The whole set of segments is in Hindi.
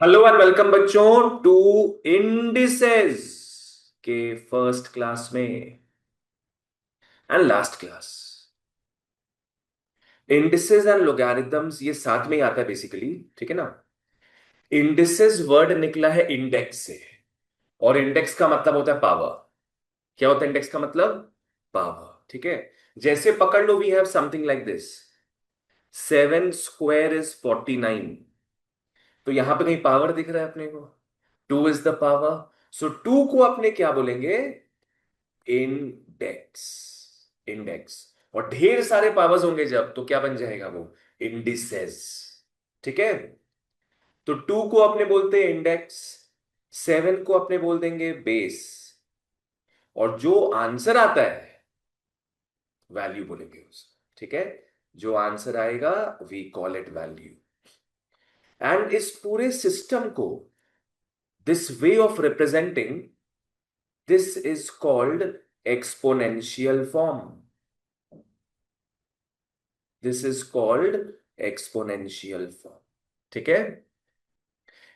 हेलो एंड वेलकम बच्चों टू इंडिसेस के फर्स्ट क्लास में and last class. Indices and logarithms ये साथ में ही आता है बेसिकली, ठीक है ना। इंडिसेस वर्ड निकला है इंडेक्स से, और इंडेक्स का मतलब होता है पावर। क्या होता है इंडेक्स का मतलब? पावर, ठीक है। जैसे पकड़ लो, we have something like this, 7 square is 49। तो यहां पे कहीं पावर दिख रहा है अपने को? 2 इज द पावर। सो 2 को अपने क्या बोलेंगे? इंडेक्स। इंडेक्स। और ढेर सारे पावर्स होंगे जब, तो क्या बन जाएगा वो? इंडिसेस। ठीक है। तो 2 को अपने बोलते हैं इंडेक्स, 7 को अपने बोल देंगे बेस, और जो आंसर आता है वैल्यू बोलेंगे उस, ठीक है। जो आंसर आएगा we call it value. And इस पूरे सिस्टम को, this way of representing, this is called exponential form. This is called exponential form, ठीक है।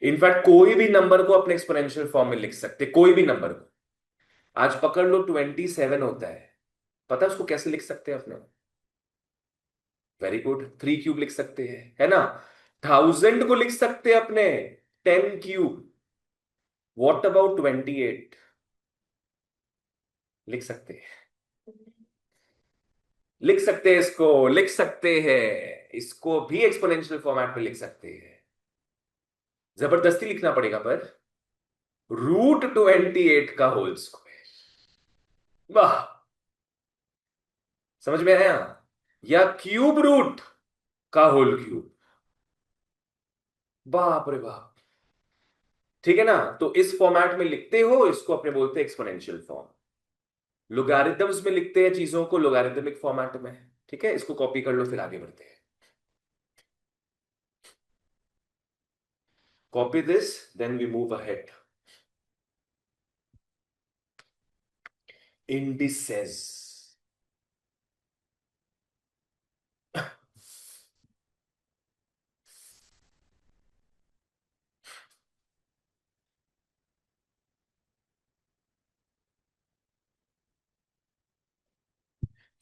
इनफैक्ट कोई भी नंबर को अपने एक्सपोनेंशियल फॉर्म में लिख सकते, कोई भी नंबर को। आज पकड़ लो 27 होता है, पता है उसको कैसे लिख सकते हैं अपने? वेरी गुड, 3 क्यूब लिख सकते हैं, है ना। 1000 को लिख सकते हैं अपने 10 क्यूब। What about 28? लिख सकते हैं, लिख सकते हैं, इसको लिख सकते हैं, इसको भी एक्सपोनेंशियल फॉर्मेट में लिख सकते हैं। जबरदस्ती लिखना पड़ेगा पर, √28 का होल स्क्वायर। वाह, समझ में आया? या क्यूब रूट का होल क्यूब। बाप रे बाप। ठीक है ना। तो इस फॉर्मेट में लिखते हो, इसको अपने बोलते हैं एक्सपोनेंशियल फॉर्म। लोगारिथम्स में लिखते हैं चीजों को लोगारिथमिक फॉर्मेट में। ठीक है, इसको कॉपी कर लो, फिर आगे बढ़ते हैं। Copy this, then we move ahead. Indices.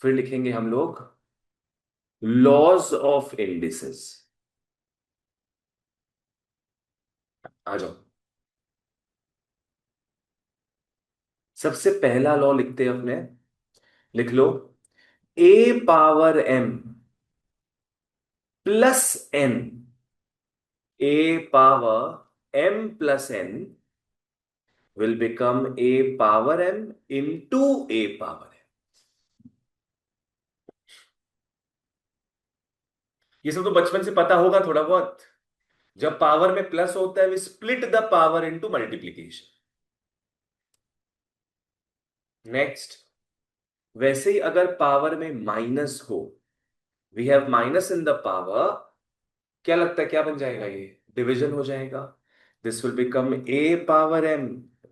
फिर लिखेंगे हम लोग लॉज ऑफ इंडिसेस। आ जाओ। सबसे पहला लॉ लिखते हैं अपने, लिख लो। A⁻m +n, A⁻m+n will become A⁻m into A⁻m। ये सब तो बचपन से पता होगा थोड़ा बहुत। जब पावर में प्लस होता है, we split the power into multiplication. Next, वैसे ही अगर पावर में माइनस हो, we have minus in the power, क्या लगता है क्या बन जाएगा ये? डिवीजन हो जाएगा। This will become A⁻m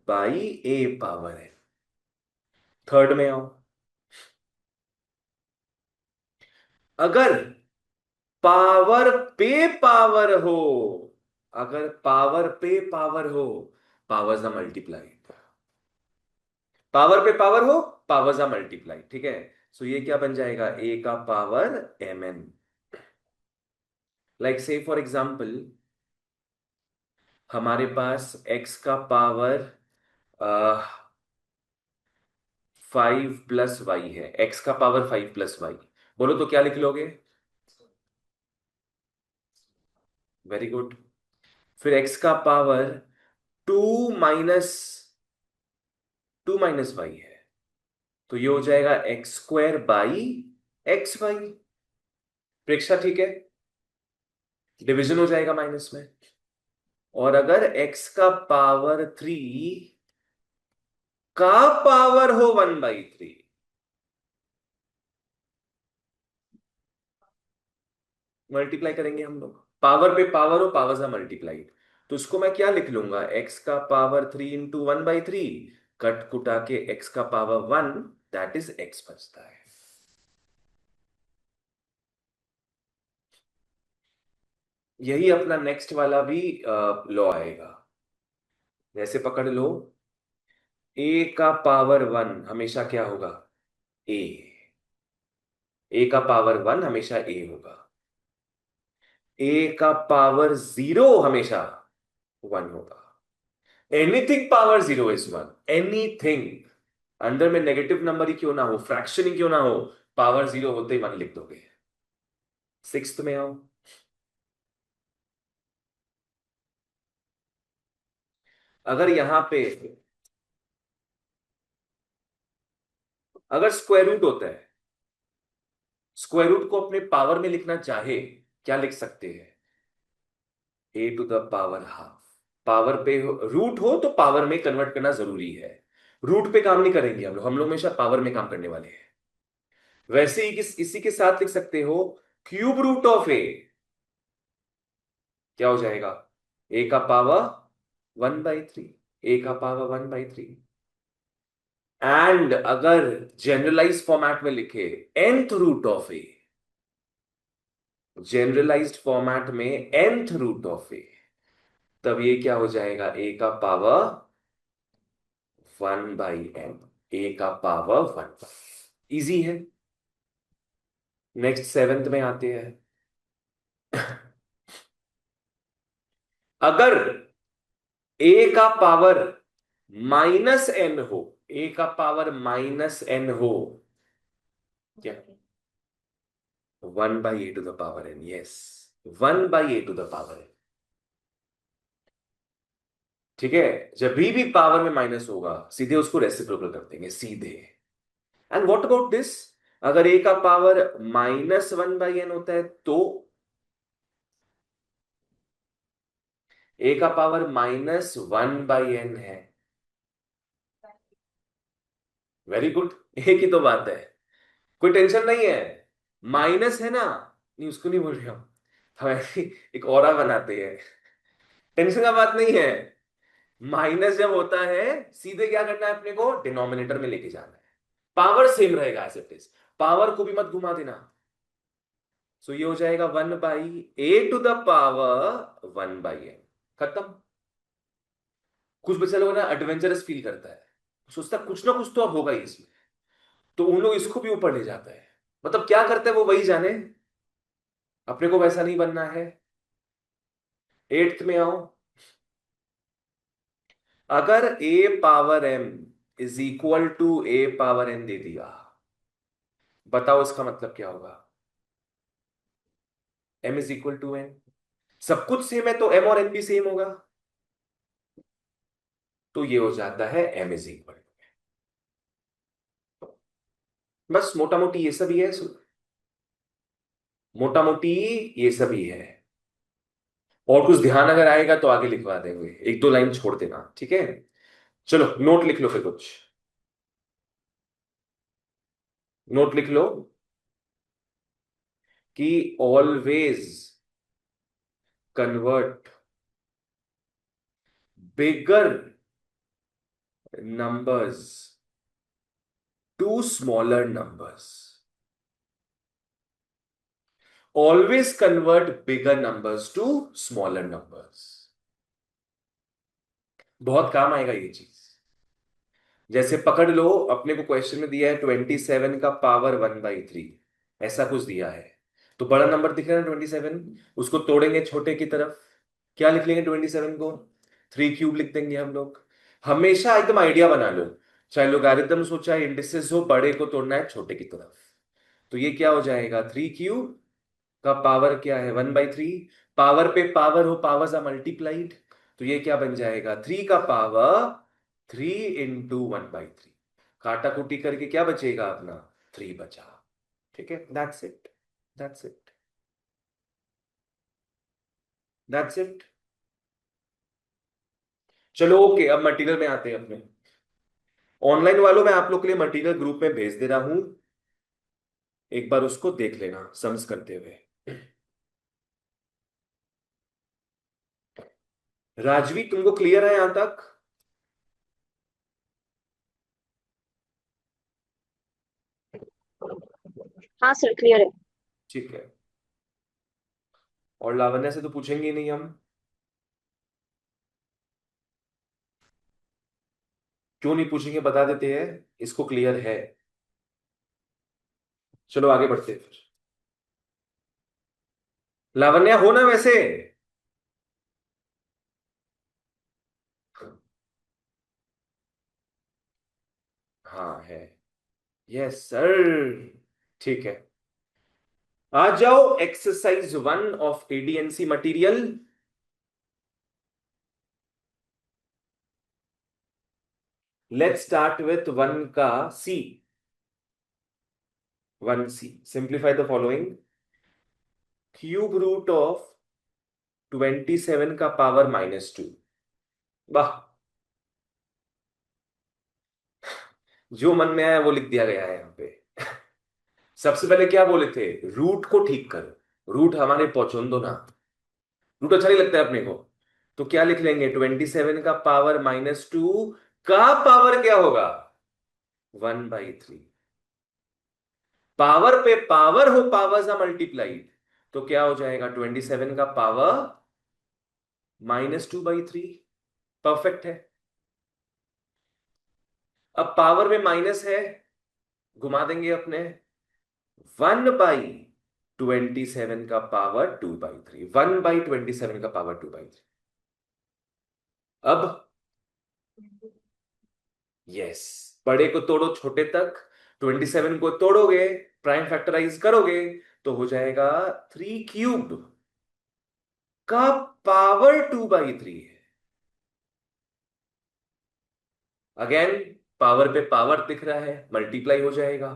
by A⁻m। Third में आओ। अगर पावर पे पावर हो, अगर पावर पे पावर हो, पावर्स आर मल्टीप्लाइड। पावर पे पावर हो, पावर्स आर मल्टीप्लाइड, ठीक है। सो ये क्या बन जाएगा? A का पावर mn। लाइक से फॉर एग्जाम्पल, हमारे पास x का पावर 5+y है। x का पावर 5+y, बोलो तो क्या लिख लोगे? Very good. फिर x का पावर 2 माइनस वाई है, तो ये हो जाएगा x² बाई xy। प्रेक्षा ठीक है, डिवीजन हो जाएगा माइनस में। और अगर x का पावर 3 का पावर हो 1/3, मल्टीप्लाई करेंगे हम लोग। पावर पे पावर हो, पावर्स आर मल्टीप्लाइड। तो इसको मैं क्या लिख लूंगा? x का पावर 3 इंटू 1/3, कट कुटा के x का पावर 1, दैट इज x बचता है। यही अपना नेक्स्ट वाला भी लॉ आएगा। जैसे पकड़ लो, ए का पावर वन हमेशा क्या होगा? ए। ए का पावर वन हमेशा ए होगा। ए का पावर जीरो हमेशा वन होगा। Anything power zero is one. Anything, अंदर में नेगेटिव नंबर ही क्यों ना हो, फ्रैक्शन ही क्यों ना हो, पावर जीरो होते ही वन लिख दोगे। सिक्स्थ में आओ। अगर यहां पे, अगर स्क्वायर रूट होता है, स्क्वायर रूट को अपने पावर में लिखना चाहे, क्या लिख सकते हैं? A to the power half. Power पे रूट हो तो पावर में कन्वर्ट करना जरूरी है। रूट पे काम नहीं करेंगे हम लोग हमेशा पावर में काम करने वाले हैं। वैसे ही इसी के साथ लिख सकते हो, क्यूब रूट ऑफ ए क्या हो जाएगा? ए का पावर 1/3। ए का पावर 1/3। एंड अगर जनरलाइज फॉर्मेट में लिखे, nth root of A, generalized format में nth रूट ऑफ ए, तब ये क्या हो जाएगा? ए का पावर 1/n। ए का पावर 1। इजी है। नेक्स्ट सेवेंथ में आते हैं। अगर ए का पावर -n हो, ए का पावर -n हो, क्या? 1/a⁴n। Yes, 1/a⁴n। ठीक है। जब भी पावर में माइनस होगा, सीधे उसको रेसिप्रोकल कर देंगे सीधे। And what about this? अगर ए का पावर -1/n होता है तो ए का पावर -1/n है। Very good. ए की तो बात है, कोई टेंशन नहीं है। माइनस है ना, नहीं उसको नहीं बोल रहे हम ऐसे एक ऑरा बनाते हैं। टेंशन का बात नहीं है। माइनस जब होता है, सीधे क्या करना है अपने को? डिनोमिनेटर में लेके जाना है। पावर सेम रहेगा एज इट इज, पावर को भी मत घुमा देना। सो ये हो जाएगा 1/a⁴n। खत्म। कुछ बच्चा लोग ना एडवेंचरस फील करता है, सोचता है कुछ ना कुछ तो अब होगा ही इसमें, तो उन लोग इसको भी ऊपर ले जाता है। मतलब क्या करते हैं वो वही जाने, अपने को वैसा नहीं बनना है। एट्थ में आओ। अगर a power m is equal to a power n दे दिया, बताओ इसका मतलब क्या होगा? m is equal to n, सब कुछ सेम है तो m और n भी सेम होगा। तो ये हो जाता है m इज इक्वल। बस मोटा मोटी ये सब ही है। मोटा मोटी ये सब ही है। और कुछ ध्यान अगर आएगा तो आगे लिखवा देंगे, एक दो लाइन छोड़ देना, ठीक है? चलो नोट लिख लो फिर कुछ। नोट लिख लो कि always convert bigger numbers to smaller numbers. Always convert bigger numbers to smaller numbers. बहुत काम आएगा ये चीज। जैसे पकड़ लो, अपने को क्वेश्चन में दिया है 27 का पावर 1/3, ऐसा कुछ दिया है। तो बड़ा नंबर दिख रहा है 27, उसको तोड़ेंगे छोटे की तरफ, क्या लिख लेंगे 27 को? 3³ लिख देंगे हम लोग। हमेशा एकदम आइडिया बना लो, चाहे लोगारिथम हो चाहे इंडिसेस हो, बड़े को तोड़ना है छोटे की तरफ। तो ये क्या हो जाएगा? 3³ का पावर क्या है? 1/3। पावर पे पावर हो, पावर्स आर मल्टीप्लाइड, तो ये क्या बन जाएगा? 3 का पावर 3 × 1/3। काटा कुटी करके क्या बचेगा अपना? 3 बचा। ठीक है, that's it. That's it. That's it. चलो ओके, अब मटेरियल में आते हैं अपने। ऑनलाइन वालों, मैं आप लोग के लिए मटेरियल ग्रुप में भेज दे रहा हूं, एक बार उसको देख लेना सम्स करते हुए। राजवी, तुमको क्लियर है यहां तक? हाँ सर, क्लियर है। ठीक है। और लावण्य से तो पूछेंगे ही नहीं हम। क्यों नहीं पूछेंगे, बता देते हैं, इसको क्लियर है। चलो आगे बढ़ते हैं फिर। लावण्य हो ना वैसे? हाँ है। Yes sir. ठीक है। आ जाओ exercise 1 of ADNC material. Let's start with 1 का C. 1 C, simplify the following. Cube root of 27 का पावर -2। वाह। जो मन में आया वो लिख दिया गया है यहाँ पे। सबसे पहले क्या बोले थे, रूट को ठीक करो, रूट हमारे पहुंचो दो ना। रूट अच्छा नहीं लगता है अपने को। तो क्या लिख लेंगे, 27 का पावर -2 का पावर क्या होगा, 1/3। पावर पे पावर हो, पावर सा मल्टीप्लाइड, तो क्या हो जाएगा 27 का पावर -2/3। परफेक्ट है। अब पावर में माइनस है, घुमा देंगे अपने, 1/27 का पावर 2/3, 1/27 का पावर 2/3। अब यस, बड़े को तोड़ो छोटे तक, 27 को तोड़ोगे, प्राइम फैक्टराइज करोगे, तो हो जाएगा 3³ का पावर 2/3 है। अगेन, पावर पे पावर दिख रहा है, मल्टीप्लाई हो जाएगा।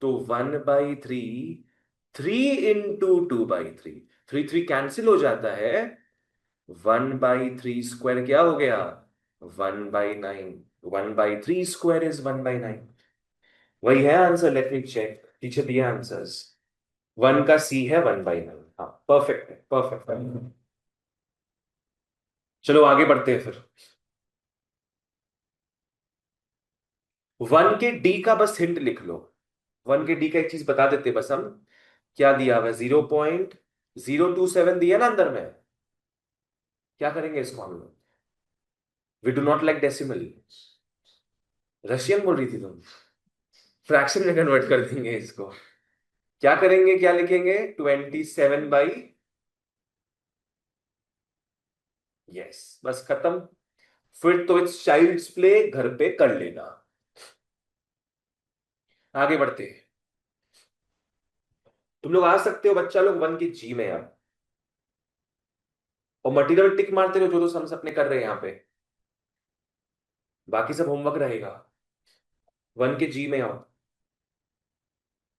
तो 1/3, 3 × 2/3, 3 कैंसिल हो जाता है। 1/3² क्या हो गया, 1/9। 1/3² इज 1/9। वही है आंसर, लेट मी चेक, पीछे दिया आंसर्स। 1 का सी है 1/9। हाँ परफेक्ट है, परफेक्ट है। चलो आगे बढ़ते हैं फिर। 1 के डी का बस हिंट लिख लो। 1 के डी का एक चीज बता देते बस हम। क्या दिया हुआ है, 0.027 दिया ना अंदर में। क्या करेंगे इसको हम लोग, we do not like decimal. Russian बोल रही थी तुम, फ्रैक्शन में कन्वर्ट कर देंगे इसको। क्या करेंगे, क्या लिखेंगे, 27/, यस, बस खत्म। फिर तो इट्स चाइल्ड्स प्ले, घर पे कर लेना। आगे बढ़ते हैं। तुम लोग आ सकते हो बच्चा लोग 1 की जी में अब, और मटेरियल टिक मारते रहो जो जो हम अपने कर रहे हैं यहाँ पे। बाकी सब होमवर्क रहेगा। 1 के जी में आओ।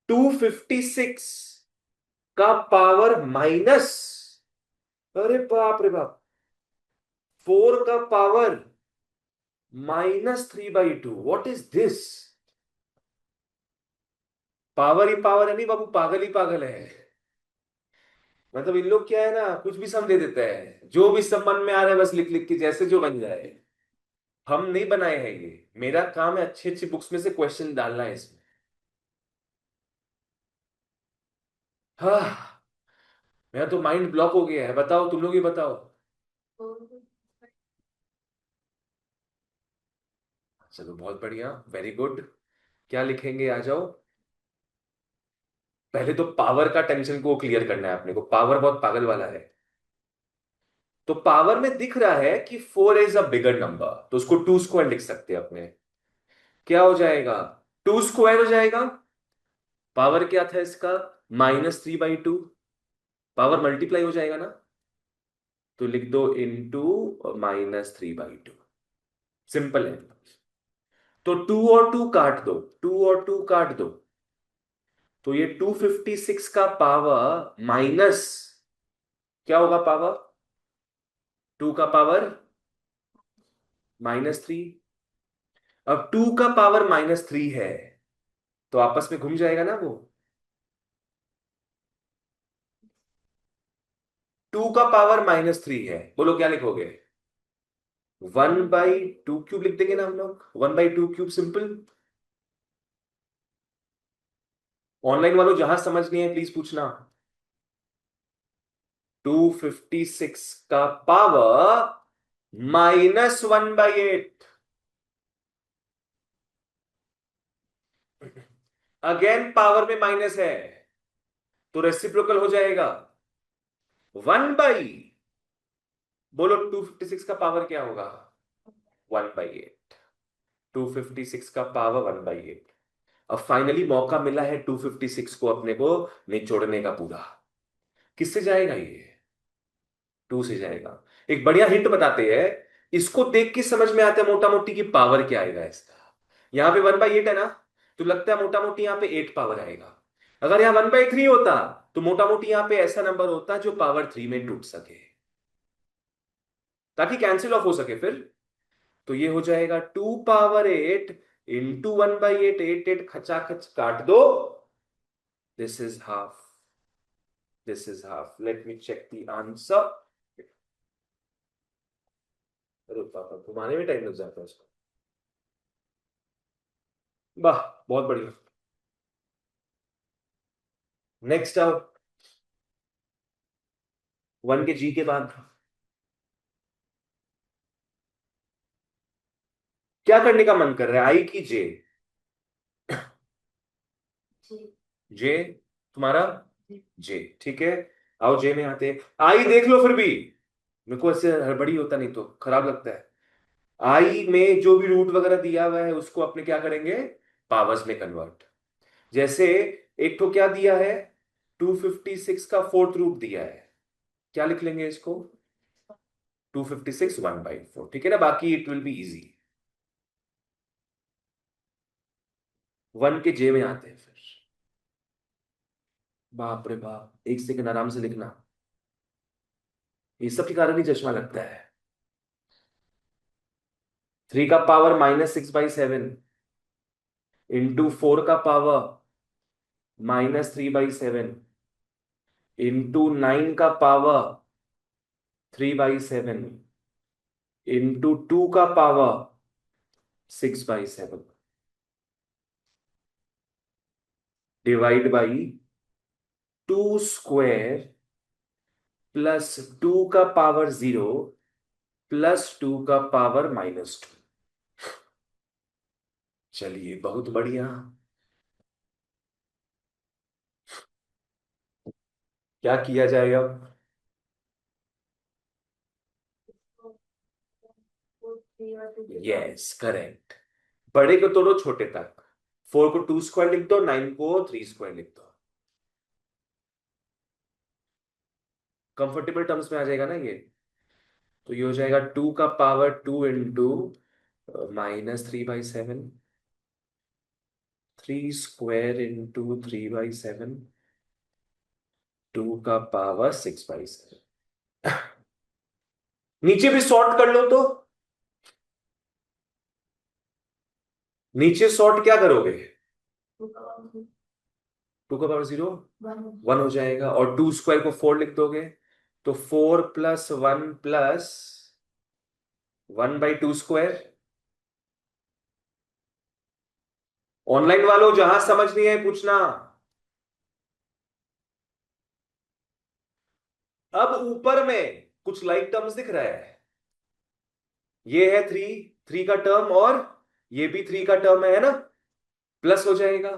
256 का पावर माइनस, अरे बाप रे बाप, 4 का power -3/2, what is this. Power he power है नहीं बाबू, पागल ही पागल है। मतलब इन लोग क्या है ना, कुछ भी सम दे देता है, जो भी सब मन में आ रहा है बस लिख लिख के, जैसे जो बन जाए। हम नहीं बनाए हैं ये, मेरा काम है अच्छी अच्छी बुक्स में से क्वेश्चन डालना है इसमें। हाँ, मेरा तो माइंड ब्लॉक हो गया है, बताओ तुम लोग ही बताओ। चलो बहुत बढ़िया, वेरी गुड। क्या लिखेंगे, आ जाओ। पहले तो पावर का टेंशन को क्लियर करना है अपने को, पावर बहुत पागल वाला है। तो पावर में दिख रहा है कि 4 इज अ बिगर नंबर, तो उसको 2² लिख सकते हैं अपने। क्या हो जाएगा, 2² हो जाएगा। पावर क्या था इसका, -3/2। पावर मल्टीप्लाई हो जाएगा ना, तो लिख दो इंटू -3/2। सिंपल है। तो 2 और 2 काट दो, 2 और 2 काट दो, तो ये 256 का पावर माइनस, क्या होगा पावर, 2 का पावर -3। अब 2 का पावर -3 है, तो आपस में घूम जाएगा ना वो। 2 का पावर -3 है, बोलो क्या लिखोगे, 1/2³ लिख देंगे ना हम लोग, 1/2³, सिंपल। ऑनलाइन वालों जहां समझ नहीं है प्लीज पूछना। 256 का पावर -1/8। अगेन पावर में माइनस है, तो रेसिप्रोकल हो जाएगा 1/। बोलो 256 का पावर क्या होगा? 1/8। 256 का पावर 1/8। अब फाइनली मौका मिला है 256 को अपने को निचोड़ने का पूरा। किससे जाएगा ये? 2 से जाएगा। एक बढ़िया हिंट बताते हैं, इसको देख के समझ में आता है मोटा मोटी की पावर क्या आएगा इसका। यहां पे 1/8 है ना, तो लगता है मोटा मोटी यहां पे 8 पावर आएगा। अगर यहां 1/3 होता तो मोटा मोटी यहां पे ऐसा नंबर होता जो पावर 3 में टूट सके, ताकि कैंसिल ऑफ हो सके फिर। तो ये हो जाएगा 2 पावर 8 इंटू 1/8। 8 खचाखच काट दो। This is half, this is half. Let me check the answer. अरे पापा, घुमाने में टाइम लग जाता है उसको। वाह, बहुत बढ़िया। नेक्स्ट आओ। 1 के जी के बाद क्या करने का मन कर रहा है, आई की जे? जे तुम्हारा? जे ठीक है। आओ जे में आते हैं। आई देख लो फिर भी, मेरे को ऐसे हड़बड़ी होता नहीं तो खराब लगता है। आई में जो भी रूट वगैरह दिया हुआ है उसको अपने क्या करेंगे, पावर्स में कन्वर्ट। जैसे एक तो क्या दिया है, 256 का फोर्थ रूट दिया है, क्या लिख लेंगे इसको? 256 1/4, ठीक है ना। बाकी इट विल बी इजी। 1 के जे में आते हैं फिर। बाप रे बाप, एक सेकंड आराम से लिखना, ये सब के कारण ही चश्मा लगता है। 3 का पावर -6/7 इंटू 4 का पावर -3/7 इंटू 9 का पावर 3/7 इंटू 2 का power 6/7 divide by 2 square plus 2 का पावर 0 प्लस 2 का पावर -2। चलिए बहुत बढ़िया। क्या किया जाए अब? Yes correct. बड़े को तोड़ो छोटे तक। 4 को 2 स्क्वायर लिख दो, 9 को 3 स्क्वायर लिख दो। कंफर्टेबल टर्म्स में आ जाएगा ना ये। तो ये हो जाएगा 2 का पावर 2 इंटू -3/7, 3 स्क्वायर इंटू 3/7, 2 का पावर 6/7। नीचे भी सॉर्ट कर लो तो। नीचे सॉर्ट क्या करोगे? 2 का पावर 0 1 हो जाएगा, और 2 स्क्वायर को 4 लिख दोगे, तो 4 + 1 प्लस 1/2 स्क्वायर। ऑनलाइन वालों जहां समझ नहीं है पूछना। अब ऊपर में कुछ लाइक टर्म्स दिख रहा है, ये है 3, 3 का टर्म, और ये भी 3 का टर्म है ना, प्लस हो जाएगा।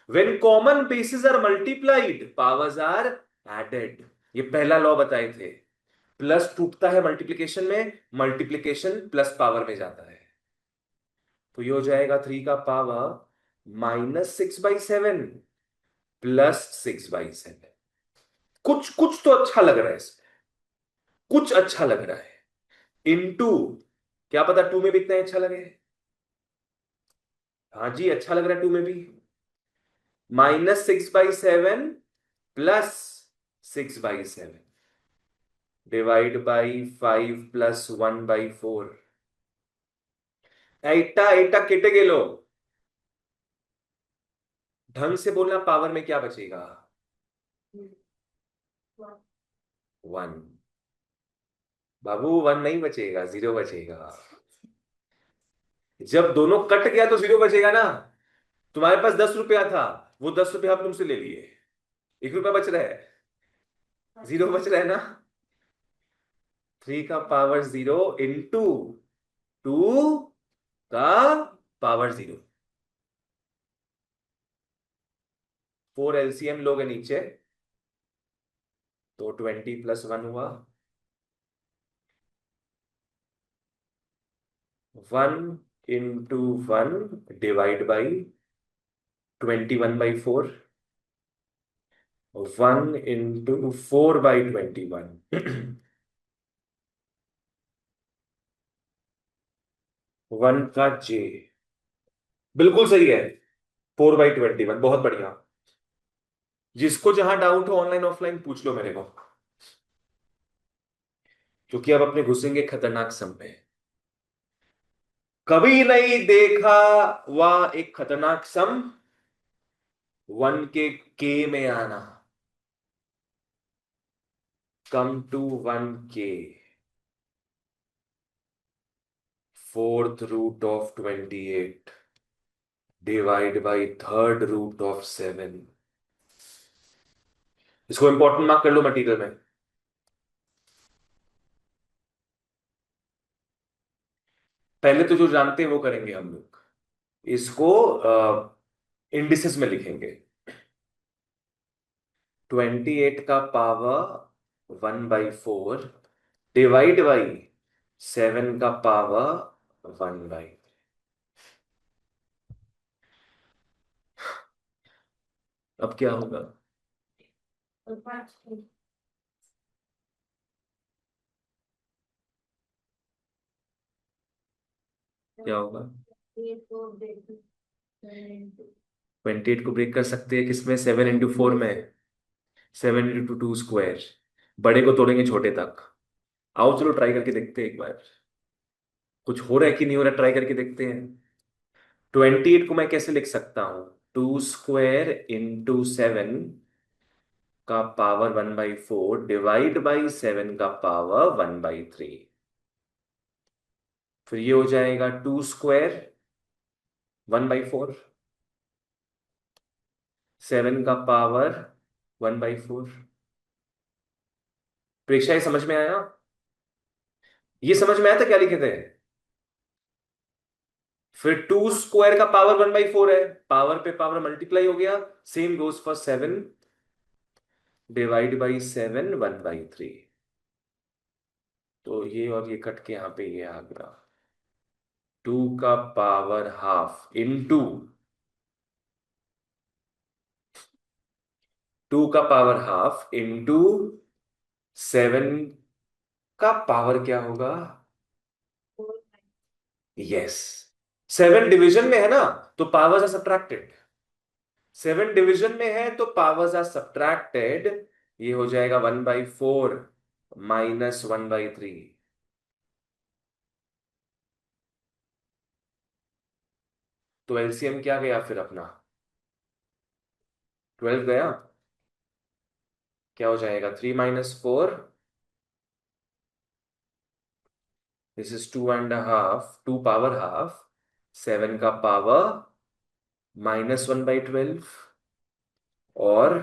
When common bases are multiplied powers are added, ये पहला लॉ बताए थे। प्लस टूटता है मल्टीप्लिकेशन में, मल्टीप्लिकेशन प्लस पावर में जाता है। तो ये हो जाएगा 3 का पावर -6/7 प्लस 6/7। कुछ कुछ तो अच्छा लग रहा है इसमें, कुछ अच्छा लग रहा है। इनटू, क्या पता 2 में भी इतना ही अच्छा लगे। हाँ जी, अच्छा लग रहा है 2 में भी। -6/7 प्लस 6/7 डिवाइड बाई 5 प्लस 1/4। एटा एटा केटे गेलो, ढंग से बोलना, पावर में क्या बचेगा? 1। बाबू 1 नहीं बचेगा, 0 बचेगा। जब दोनों कट गया तो 0 बचेगा ना। तुम्हारे पास 10 रुपया था, वो 10 रुपया हम तुमसे ले लिए, 1 रुपया बच रहा है, 0 बच रहा है ना। 3 का पावर 0 इंटू 2 का पावर 0। 4 एलसीएम लोगे नीचे तो 20 + 1 हुआ। 1 इंटू 1 डिवाइड बाई 21/4। 1 इंटू 4/21। 1 का जे। बिल्कुल सही है। 4/21 बहुत बढ़िया। जिसको जहां डाउट हो ऑनलाइन ऑफलाइन पूछ लो मेरे को, क्योंकि अब अपने घुसेंगे खतरनाक सम में। कभी नहीं देखा वह एक खतरनाक सम, 1 के में आना। कम to 1 K, fourth root of 28 divide by third root of 7। इसको इंपॉर्टेंट मार्क कर लो मटेरियल में। पहले तो जो जानते हैं वो करेंगे हम लोग। इसको इंडिसेस में लिखेंगे। 28 का पावर 1/4 डिवाइड बाई 7 का पावर 1/। अब क्या होगा? क्या होगा? 28 को ब्रेक कर सकते हैं किसमें? 7 × 4 में। 7 × 2 स्क्वायर। बड़े को तोड़ेंगे छोटे तक। आओ चलो ट्राई करके देखते हैं एक बार। कुछ हो रहा है कि नहीं हो रहा, ट्राई करके देखते हैं। 28 को मैं कैसे लिख सकता हूं? 2 स्क्वायर × 7 का पावर 1/4 डिवाइड बाई 7 का पावर 1/3। फिर ये हो जाएगा 2 स्क्वायर 1/4, 7 का पावर 1/4। प्रेक्षा ये समझ में आया? ये समझ में आया था क्या लिखे थे? फिर 2 स्क्वायर का पावर 1/4 है, पावर पे पावर मल्टीप्लाई हो गया। Same goes for 7 divide by 7 1/3। तो ये और ये कट के यहां पे ये आ गया। 2 का पावर हाफ इंटू 7 का पावर क्या होगा? यस। 7 डिवीजन में है ना, तो पावर्स आर सब्ट्रैक्टेड। 7 डिवीजन में है तो पावर्स आर सब्ट्रैक्टेड। ये हो जाएगा 1/4 माइनस 1/3। तो एलसीएम क्या गया फिर अपना? 12 गया। क्या हो जाएगा? 3 - 4। This is 2.5, 2 power half. 7 का पावर -1/12 और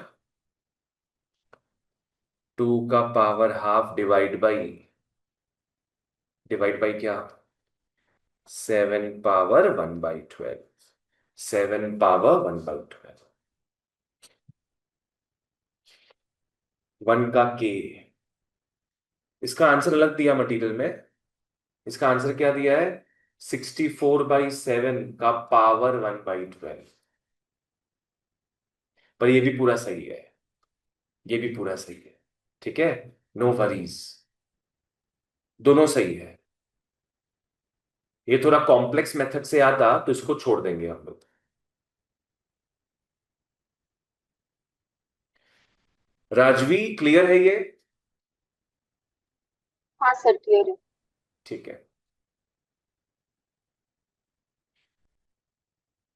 2 का पावर हाफ डिवाइड बाई क्या? 7 पावर 1/12। 7 पावर 1/12। 1 का इसका आंसर अलग दिया मटेरियल में। इसका आंसर क्या दिया है? 64/7 का पावर 1/12। पर ये भी पूरा सही है। ये भी पूरा सही है। ठीक है। No worries. दोनों सही है। ये थोड़ा कॉम्प्लेक्स मेथड से आता तो इसको छोड़ देंगे हम लोग। राजवी क्लियर है ये? हाँ सर क्लियर है। ठीक है।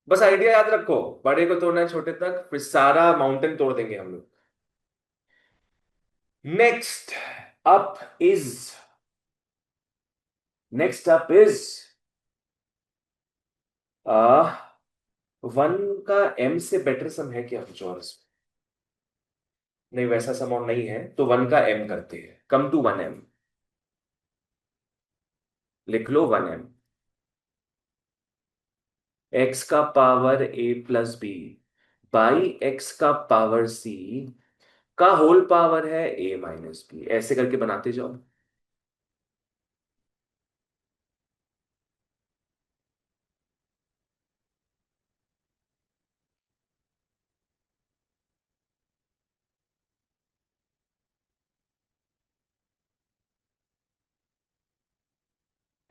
बस आइडिया याद रखो, बड़े को तोड़ना है छोटे तक, फिर सारा माउंटेन तोड़ देंगे हम लोग। Next up is next up is आ 1 का m से बेटर सम है क्या कुछ और इसमें? नहीं, वैसा सम और नहीं है, तो 1 का m करते हैं। Come to 1m। लिख लो 1m। एक्स का power a plus b by x का पावर सी का होल पावर है ए माइनस बी, ऐसे करके बनाते जाओ।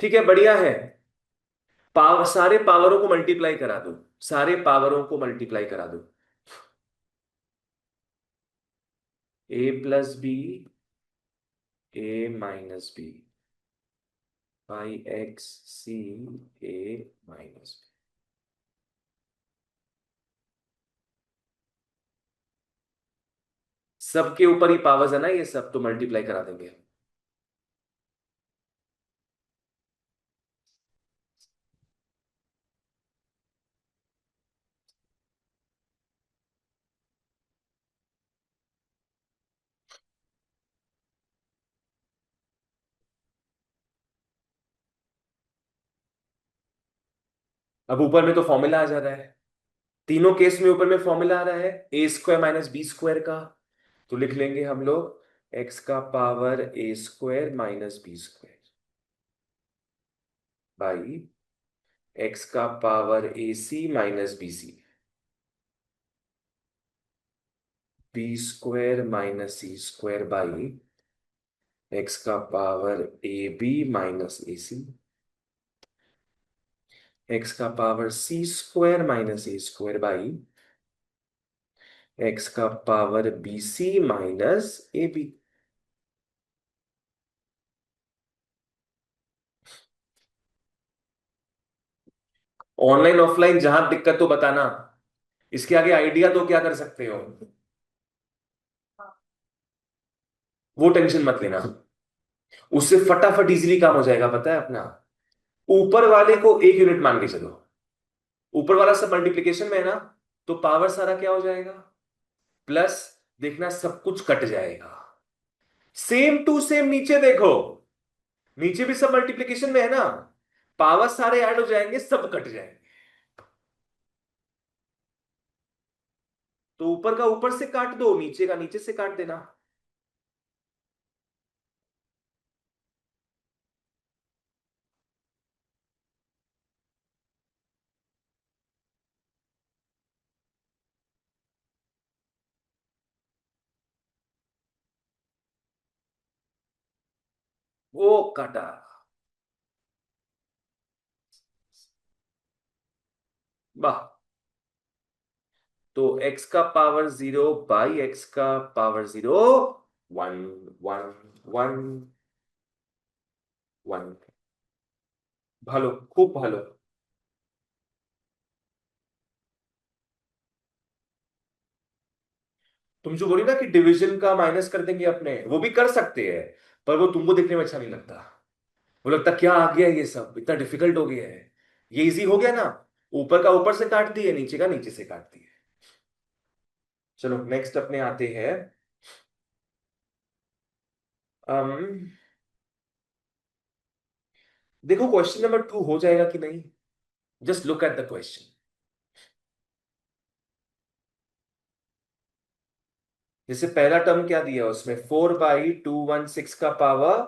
ठीक है, बढ़िया है। पावर, सारे पावरों को मल्टीप्लाई करा दो, सारे पावरों को मल्टीप्लाई करा दो। A plus b, a minus b by x c, a minus b. सबके ऊपर ही पावर्स है ना, ये सब तो मल्टीप्लाई करा देंगे। अब ऊपर में तो फॉर्मूला आ जा रहा है, तीनों केस में ऊपर में फॉर्मूला आ रहा है A square minus B square का। तो लिख लेंगे हम लोग एक्स का power A square minus B square by x का power A C minus B C, B square minus C square by x का power A B minus A C, X का power C square minus A square by x का power B C minus A B. Online offline जहां दिक्कत तो बताना, इसके आगे आइडिया तो क्या कर सकते हो, वो टेंशन मत लेना, उससे फटाफट इजीली काम हो जाएगा, पता है अपना। ऊपर वाले को एक यूनिट मान के चलो, ऊपर वाला सब मल्टीप्लिकेशन में है ना, तो पावर सारा क्या हो जाएगा, प्लस, देखना सब कुछ कट जाएगा। सेम टू सेम नीचे देखो, नीचे भी सब मल्टीप्लिकेशन में है ना, पावर सारे ऐड हो जाएंगे, सब कट जाएंगे। तो ऊपर का ऊपर से काट दो, नीचे का नीचे से काट देना। वो काटा। वाह। तो x का पावर 0 बाई एक्स का पावर 0, 1 1 1 1। भालो, खूब भालो। तुम जो बोली ना कि डिवीजन का माइनस कर देंगे अपने, वो भी कर सकते हैं, पर वो तुमको देखने में अच्छा नहीं लगता। वो लगता क्या आ गया ये सब, इतना डिफिकल्ट हो गया है। ये इजी हो गया ना, ऊपर का ऊपर से काट दिए, नीचे का नीचे से काट दिए। चलो नेक्स्ट अपने आते हैं। um, देखो क्वेश्चन नंबर 2 हो जाएगा कि नहीं, just look at the question. जैसे पहला टर्म क्या दिया है उसमें, 4/216 का पावर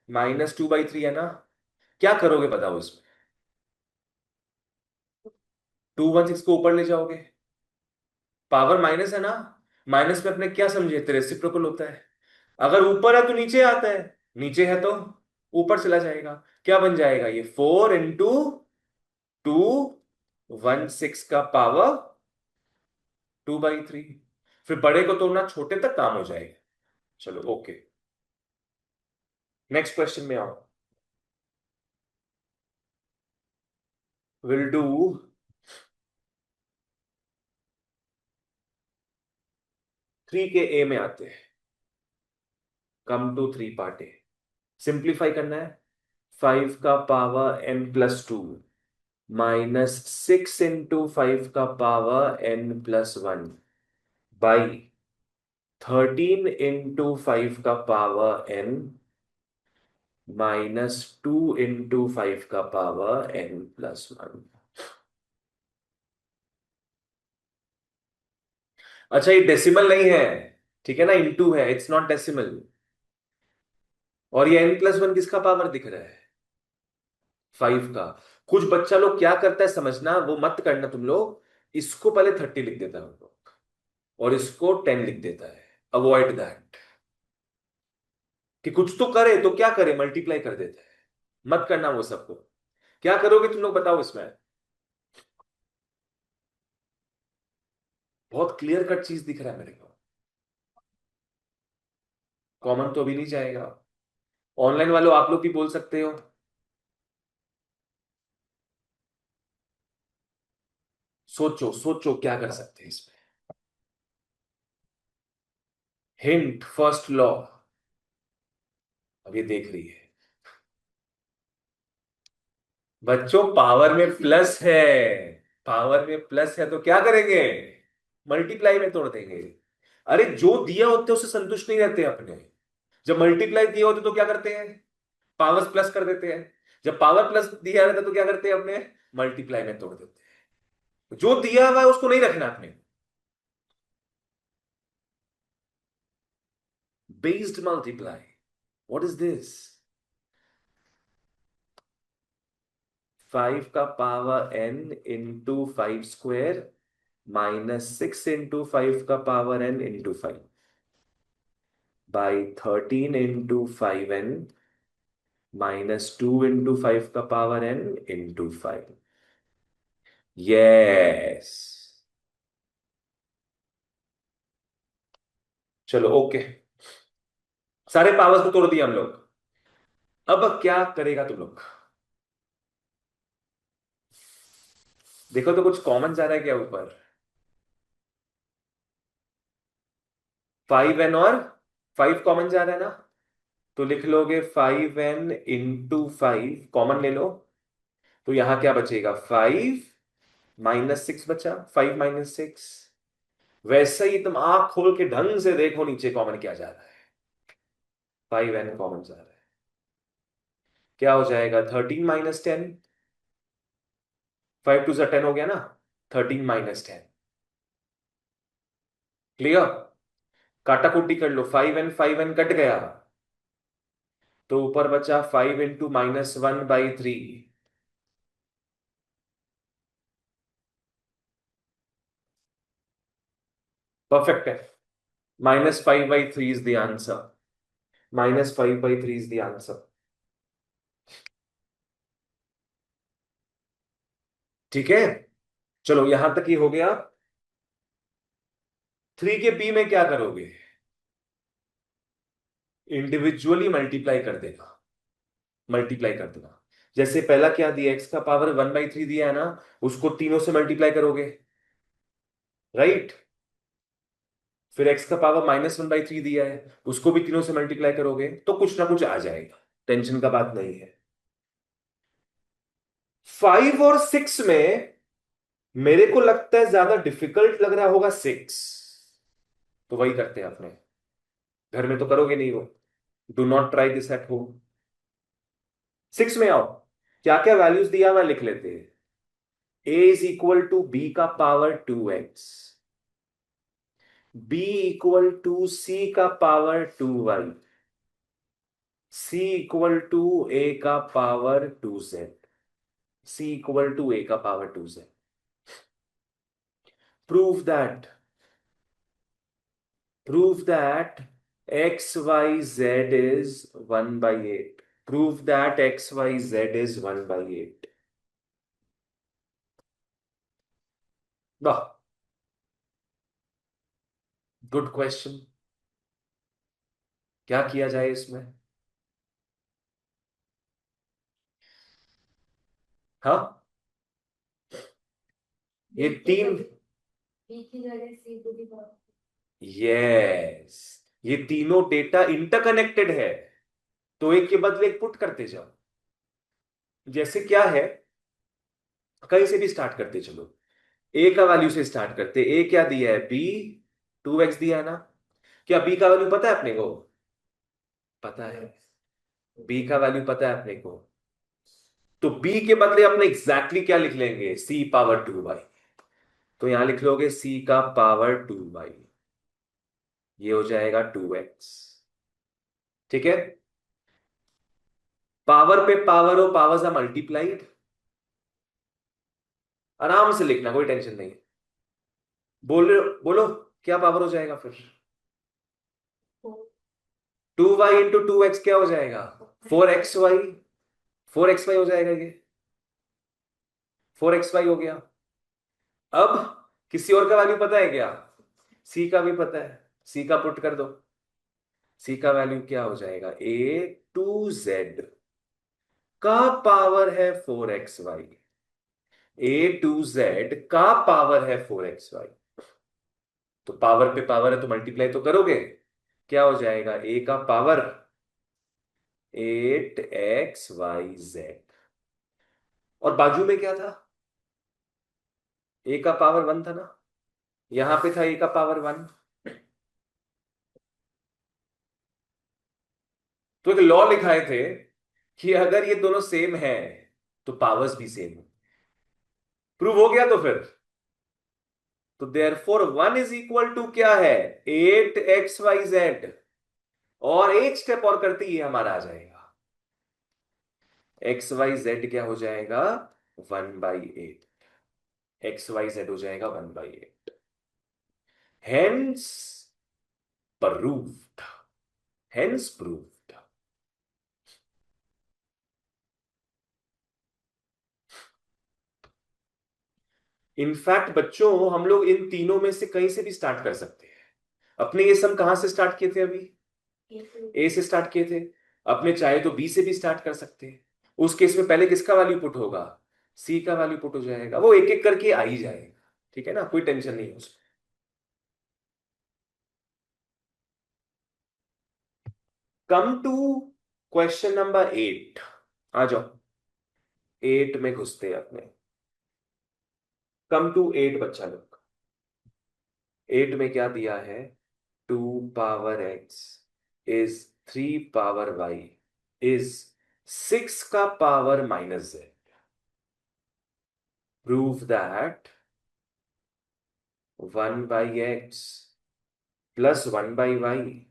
-2/3 है ना, क्या करोगे बताओ इसमें। 216 को ऊपर ले जाओगे, पावर माइनस है ना, माइनस में अपने क्या समझे थे, रेसिप्रोकल होता है। अगर ऊपर है तो नीचे आता है, नीचे है तो ऊपर चला जाएगा। क्या बन जाएगा ये, 4 × 2 1 6 का पावर 2/3। फिर बड़े को तोड़ना, छोटे तक काम हो जाएगा। चलो ओके, नेक्स्ट क्वेश्चन में आओ। विल डू 3 के ए में आते हैं, come to 3 part A. Simplify करना है, 5 का पावर n+2 -6 × 5 का पावर n+1 बाई 13 × 5 का पावर n -2 × 5 का पावर n+1। अच्छा, ये डेसिमल नहीं है, ठीक है ना, इंटू है, इट्स नॉट डेसिमल। और ये n+1 किसका पावर दिख रहा है? 5 का। कुछ बच्चा लोग क्या करता है समझना, वो मत करना तुम लोग, इसको पहले 30 लिख देता है हम लोग, और इसको 10 लिख देता है। अवॉइड दैट, कि कुछ तो करे, तो क्या करे, मल्टीप्लाई कर देता है। मत करना वो सबको। क्या करोगे तुम लोग बताओ इसमें? बहुत क्लियर कट चीज दिख रहा है मेरे को। कॉमन तो अभी नहीं जाएगा। ऑनलाइन वालों आप लोग भी बोल सकते हो। सोचो सोचो क्या कर सकते हैं इसमें। Hint, first law. अब ये देख रही है बच्चों, पावर में प्लस है। पावर में प्लस है तो क्या करेंगे? मल्टीप्लाई में तोड़ देंगे। अरे जो दिया होते हैं उससे संतुष्ट नहीं रहते अपने। जब मल्टीप्लाई दिए होते तो क्या करते हैं? पावर्स प्लस कर देते हैं। जब पावर प्लस दिया रहता तो क्या करते हैं अपने? मल्टीप्लाई में तोड़ देते हैं। जो दिया हुआ है उसको नहीं रखना अपने। Based multiply, what is this? 5 का पावर n इंटू 5 स्क्वायर -6 × 5 का power n into 5 by 13 into 5n -2 × 5 का पावर n इंटू 5। यस। चलो ओके, सारे पावर्स को तोड़ दिया हम लोग। अब क्या करेगा तुम लोग? देखो तो कुछ कॉमन जा रहा है क्या ऊपर? 5n और 5 कॉमन जा रहा है ना, तो लिख लोगे 5n × 5, कॉमन ले लो। तो यहां क्या बचेगा? 5 -6 बचा, 5 - 6। वैसे ही तुम आंख खोल के ढंग से देखो नीचे कॉमन क्या जा रहा है। 5n कॉमन जा रहा है, क्या हो जाएगा? 13 - 10। 5 × 2 = 10 हो गया ना। 13 - 10। क्लियर? काटा कुटी कर लो, 5n कट गया, तो ऊपर बचा 5 × -1/3। परफेक्ट है। -5/3 is the answer. -5/3 is the answer. ठीक है, चलो यहां तक ही हो गया। 3 के बी में क्या करोगे? इंडिविजुअली मल्टीप्लाई कर देना। मल्टीप्लाई कर देना। जैसे पहला क्या दिया, एक्स का पावर 1/3 दिया है ना, उसको तीनों से मल्टीप्लाई करोगे, राइट? फिर एक्स का पावर -1/3 दिया है, उसको भी तीनों से मल्टीप्लाई करोगे, तो कुछ ना कुछ आ जाएगा। टेंशन का बात नहीं है। 5 और 6 में मेरे को लगता है ज्यादा डिफिकल्ट लग रहा होगा 6। तो वही करते हैं अपने। घर में तो करोगे नहीं वो। Do not try this at home. 6 में आओ, क्या क्या वैल्यूज दिया मैं लिख लेते हैं। a = b का पावर 2x, b = c का पावर 2y, c = a का पावर 2z, c = a का power 2z। Prove that, prove that xyz is 1/8। Prove that xyz is 1/8। वाह, गुड क्वेश्चन। क्या किया जाए इसमें? हाँ, ये तीन, यस, ये तीनों डेटा इंटरकनेक्टेड है, तो एक के बदले एक पुट करते जाओ। जैसे क्या है, कहीं से भी स्टार्ट करते चलो। ए का वैल्यू से स्टार्ट करते। ए क्या दिया है? बी, 2x दिया है ना। क्या बी का वैल्यू पता है अपने को? पता है। बी का वैल्यू पता है अपने को, तो बी के बदले अपने एग्जैक्टली क्या लिख लेंगे, सी पावर 2y। तो यहां लिख लोगे सी का पावर 2y, ये हो जाएगा 2x। ठीक है, पावर पे पावर हो, पावर्स आर मल्टीप्लाइड, आराम से लिखना, कोई टेंशन नहीं। बोलो बोलो, क्या पावर हो जाएगा फिर? 2y इंटू 2x क्या हो जाएगा? 4xy। 4xy हो जाएगा ये, 4xy हो गया। अब किसी और का वैल्यू पता है क्या? सी का भी पता है, सी का पुट कर दो। सी का वैल्यू क्या हो जाएगा, A2z का पावर है 4xy। A2z का पावर है 4xy, तो पावर पे पावर है तो मल्टीप्लाई तो करोगे, क्या हो जाएगा, ए का पावर 8xyz। और बाजू में क्या था, ए का पावर 1 था ना, यहां पे था ए का पावर 1। तो एक लॉ लिखाए थे कि अगर ये दोनों सेम है तो पावर्स भी सेम है। प्रूव हो गया तो फिर, तो देयरफॉर 1 इज इक्वल टू क्या है, 8xyz। और एक स्टेप और करते ही हमारा आ जाएगा, xyz क्या हो जाएगा, 1/8। xyz हो जाएगा 1/8। Hence proved, hence proved. In fact बच्चों, हम लोग इन तीनों में से कहीं से भी स्टार्ट कर सकते हैं। अपने ये सम कहां से स्टार्ट किए थे अभी, ए से स्टार्ट किए थे। अपने चाहे तो बी से भी स्टार्ट कर सकते हैं। उस केस में पहले किसका वैल्यू पुट होगा, सी का वैल्यू पुट हो जाएगा, वो एक एक करके आ ही जाएगा। ठीक है ना, कोई टेंशन नहीं है उसमें। कम टू क्वेश्चन नंबर 8, आ जाओ। 8 में घुसते हैं अपने। कम टू 8 बच्चा लोग। 8 में क्या दिया है, 2 power x is 3 power y is 6 का power -z। Prove that 1/x plus 1/y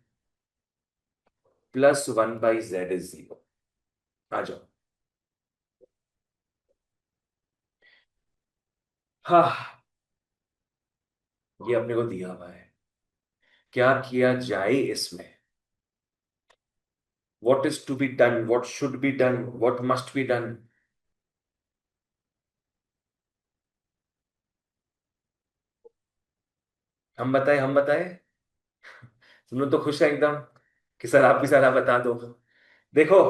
plus 1/z is 0। आ जाओ। हाँ, ये अपने को दिया हुआ है, क्या किया जाए इसमें, what is to be done, what should be done, what must be done. हम बताए, हम बताए। तुम लोग तो खुश है एकदम कि सर आप भी सारा बता दो। देखो,